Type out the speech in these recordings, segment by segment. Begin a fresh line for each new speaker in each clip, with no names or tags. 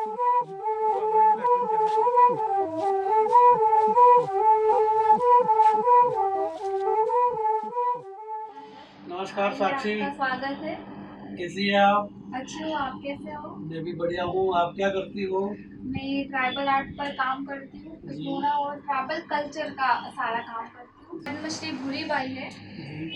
नमस्कार साक्षी,
आपका स्वागत है।
कैसी है आप?
अच्छी हूँ, आप कैसे हो?
मैं भी बढ़िया हूँ। आप क्या करती हो?
मैं ट्राइबल आर्ट पर काम करती हूँ,
जी।
थोड़ा और ट्राइबल कल्चर का सारा काम करती हूँ। जन्म श्री भूरी बाई है,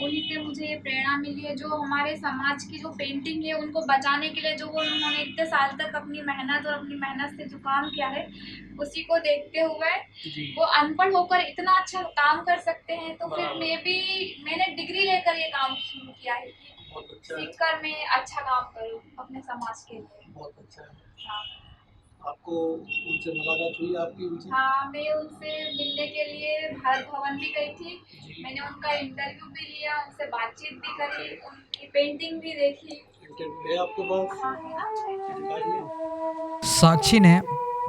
उन्हीं से मुझे ये प्रेरणा मिली है। जो हमारे समाज की जो पेंटिंग है उनको बचाने के लिए जो वो उन्होंने इतने साल तक अपनी मेहनत से जो काम किया है, उसी को देखते हुए
जी।
वो अनपढ़ होकर इतना अच्छा काम कर सकते हैं। तो फिर
बराबर।
मैंने डिग्री लेकर ये काम शुरू किया है कि
बहुत अच्छा है।
सीखकर मैं अच्छा काम करूँ अपने समाज के लिए।
बहुत अच्छा है।
हाँ।
आपको उनसे मुलाकात हुई आपकी उनसे?
हाँ, मैं उनसे मिलने के लिए भारत भवन भी गई थी।
जी।
मैंने उनका इंटरव्यू भी लिया, उनसे बातचीत भी करी, उनकी पेंटिंग भी देखी।
इंटरव्यू है आपके पास?
हाँ, है ना?
दिखाइए।
साक्षी ने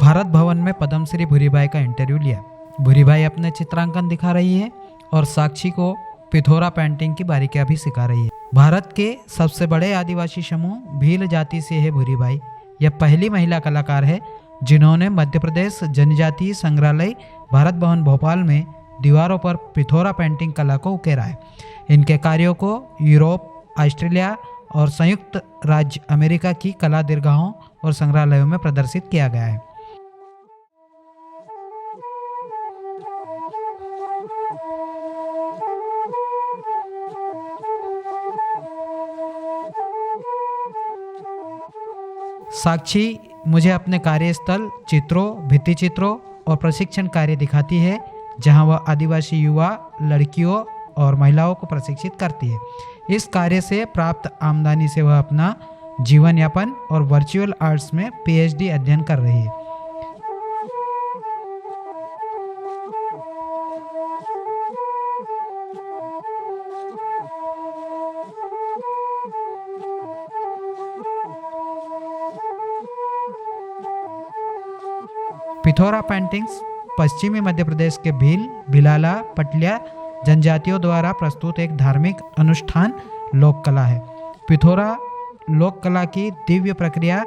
भारत भवन में पद्मश्री भूरीबाई का इंटरव्यू लिया। भूरीबाई अपने चित्रांकन दिखा रही है और साक्षी को पिथोरा पेंटिंग की बारीकियां भी सिखा रही है। भारत के सबसे बड़े आदिवासी समूह भील जाति से है भूरीबाई। यह पहली महिला कलाकार है जिन्होंने मध्य प्रदेश जनजातीय संग्रहालय भारत भवन भोपाल में दीवारों पर पिथोरा पेंटिंग कला को उकेरा है। इनके कार्यों को यूरोप, ऑस्ट्रेलिया और संयुक्त राज्य अमेरिका की कला दीर्घाओं और संग्रहालयों में प्रदर्शित किया गया है। साक्षी मुझे अपने कार्यस्थल चित्रों, भित्ति चित्रों और प्रशिक्षण कार्य दिखाती है, जहां वह आदिवासी युवा, लड़कियों और महिलाओं को प्रशिक्षित करती है। इस कार्य से प्राप्त आमदनी से वह अपना जीवन यापन और वर्चुअल आर्ट्स में पीएचडी अध्ययन कर रही है। पिथोरा पेंटिंग्स पश्चिमी मध्य प्रदेश के भील, भिलाला, पटलिया जनजातियों द्वारा प्रस्तुत एक धार्मिक अनुष्ठान लोक कला है। पिथोरा लोक कला की दिव्य प्रक्रिया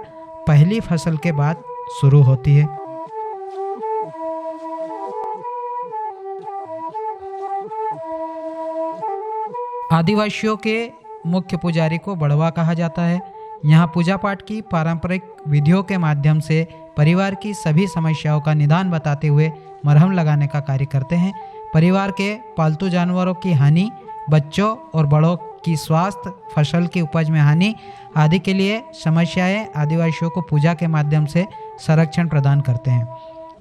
पहली फसल के बाद शुरू होती है। आदिवासियों के मुख्य पुजारी को बड़वा कहा जाता है। यहाँ पूजा पाठ की पारंपरिक विधियों के माध्यम से परिवार की सभी समस्याओं का निदान बताते हुए मरहम लगाने का कार्य करते हैं। परिवार के पालतू जानवरों की हानि, बच्चों और बड़ों की स्वास्थ्य, फसल की उपज में हानि आदि के लिए समस्याएं आदिवासियों को पूजा के माध्यम से संरक्षण प्रदान करते हैं।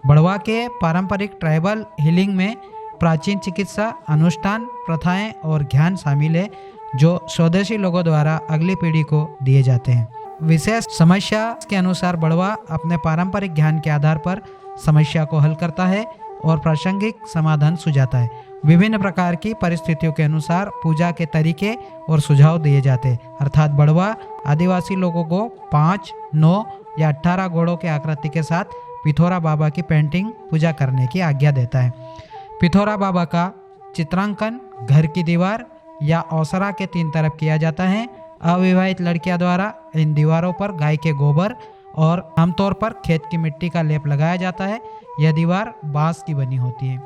बड़वा के पारंपरिक ट्राइबल हीलिंग में प्राचीन चिकित्सा अनुष्ठान, प्रथाएं और ज्ञान शामिल है जो स्वदेशी लोगों द्वारा अगली पीढ़ी को दिए जाते हैं। विशेष समस्या के अनुसार बड़वा अपने पारंपरिक ज्ञान के आधार पर समस्या को हल करता है और प्रासंगिक समाधान सुझाता है। विभिन्न प्रकार की परिस्थितियों के अनुसार पूजा के तरीके और सुझाव दिए जाते हैं। अर्थात बड़वा आदिवासी लोगों को 5, 9 या 18 घोड़ों के आकृति के साथ पिथोरा बाबा की पेंटिंग पूजा करने की आज्ञा देता है। पिथोरा बाबा का चित्रांकन घर की दीवार या ओसरा के 3 तरफ किया जाता है। अविवाहित लड़कियां द्वारा इन दीवारों पर गाय के गोबर और आमतौर पर खेत की मिट्टी का लेप लगाया जाता है। यह दीवार बांस की बनी होती है।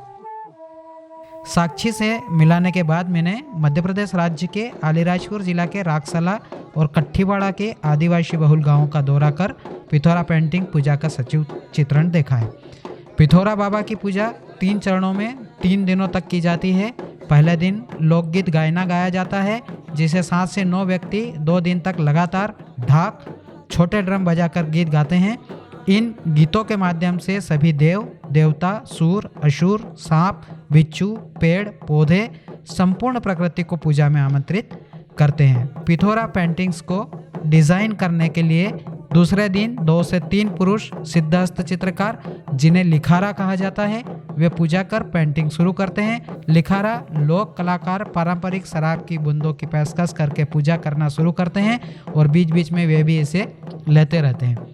साक्षी से मिलाने के बाद मैंने मध्य प्रदेश राज्य के अलीराजपुर जिला के रागसला और कट्ठीवाड़ा के आदिवासी बहुल गांवों का दौरा कर पिथोरा पेंटिंग पूजा का सचिव चित्रण देखा है। पिथोरा बाबा की पूजा 3 चरणों में 3 दिनों तक की जाती है। पहले दिन लोकगीत गायना गाया जाता है, जिसे 7 से 9 व्यक्ति 2 दिन तक लगातार ढाक, छोटे ड्रम बजाकर गीत गाते हैं। इन गीतों के माध्यम से सभी देव, देवता, सूर, असुर, सांप, बिच्छू, पेड़, पौधे, संपूर्ण प्रकृति को पूजा में आमंत्रित करते हैं। पिथोरा पेंटिंग्स को डिजाइन करने के लिए दूसरे दिन 2 से 3 पुरुष सिद्धहस्त चित्रकार, जिन्हें लिखारा कहा जाता है, वे पूजा कर पेंटिंग शुरू करते हैं। लिखारा लोक कलाकार पारंपरिक शराब की बूंदों की पेशकश करके पूजा करना शुरू करते हैं और बीच बीच में वे भी इसे लेते रहते हैं।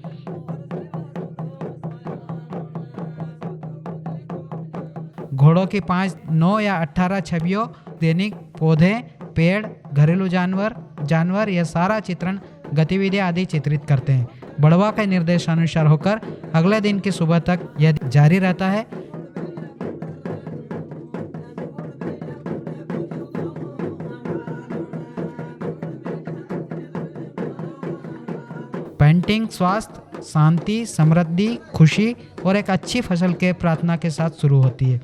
घोड़ों की 5, 9 या 18 छवियों, दैनिक, पौधे, पेड़, घरेलू जानवर, यह सारा चित्रण गतिविधियां आदि चित्रित करते हैं। बड़वा के निर्देशानुसार होकर अगले दिन की सुबह तक यह जारी रहता है। पेंटिंग स्वास्थ्य, शांति, समृद्धि, खुशी और एक अच्छी फसल के प्रार्थना के साथ शुरू होती है।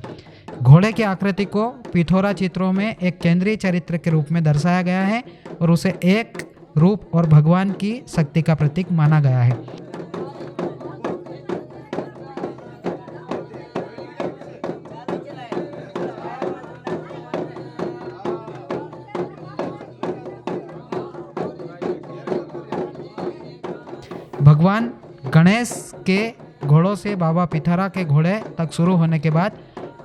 घोड़े की आकृति को पिथौरा चित्रों में एक केंद्रीय चरित्र के रूप में दर्शाया गया है और उसे एक रूप और भगवान की शक्ति का प्रतीक माना गया है। भगवान गणेश के घोड़ों से बाबा पिथौरा के घोड़े तक शुरू होने के बाद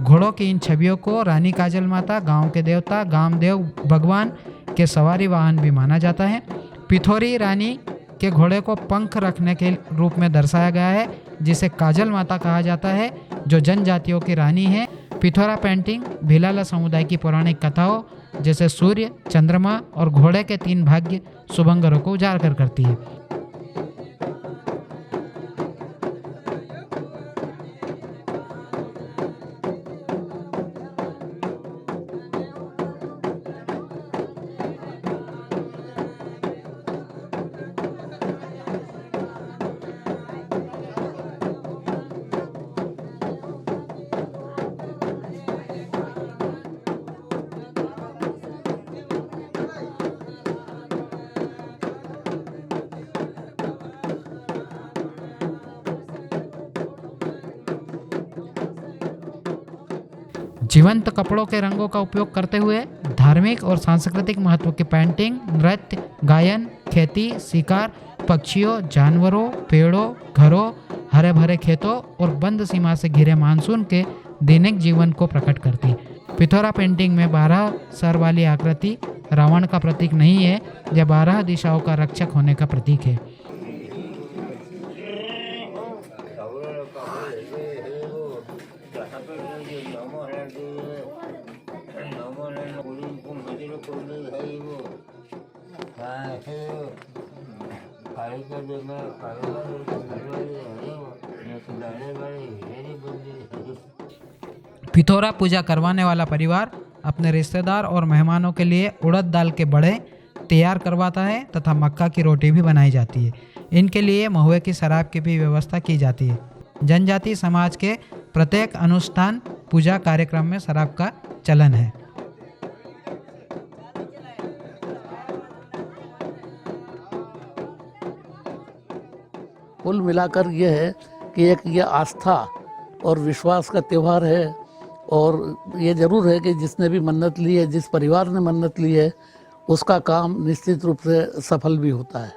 घोड़ों की इन छवियों को रानी काजल माता, गांव के देवता गामदेव भगवान के सवारी वाहन भी माना जाता है। पिथौरी रानी के घोड़े को पंख रखने के रूप में दर्शाया गया है, जिसे काजल माता कहा जाता है, जो जनजातियों की रानी है। पिथौरा पेंटिंग भिलाला समुदाय की पौराणिक कथाओं जैसे सूर्य, चंद्रमा और घोड़े के 3 भाग्य शुभंकरों को उजागर करती है। जीवंत कपड़ों के रंगों का उपयोग करते हुए धार्मिक और सांस्कृतिक महत्व की पेंटिंग, नृत्य, गायन, खेती, शिकार, पक्षियों, जानवरों, पेड़ों, घरों, हरे भरे खेतों और बंद सीमा से घिरे मानसून के दैनिक जीवन को प्रकट करती। पिथौरा पेंटिंग में 12 सर वाली आकृति रावण का प्रतीक नहीं है, यह 12 दिशाओं का रक्षक होने का प्रतीक है। पिथौरा पूजा करवाने वाला परिवार अपने रिश्तेदार और मेहमानों के लिए उड़द दाल के बड़े तैयार करवाता है तथा मक्का की रोटी भी बनाई जाती है। इनके लिए महुए की शराब की भी व्यवस्था की जाती है। जनजाति समाज के प्रत्येक अनुष्ठान पूजा कार्यक्रम में शराब का चलन है।
कुल मिलाकर ये है कि एक ये आस्था और विश्वास का त्यौहार है, और ये ज़रूर है कि जिसने भी मन्नत ली है, जिस परिवार ने मन्नत ली है, उसका काम निश्चित रूप से सफल भी होता है।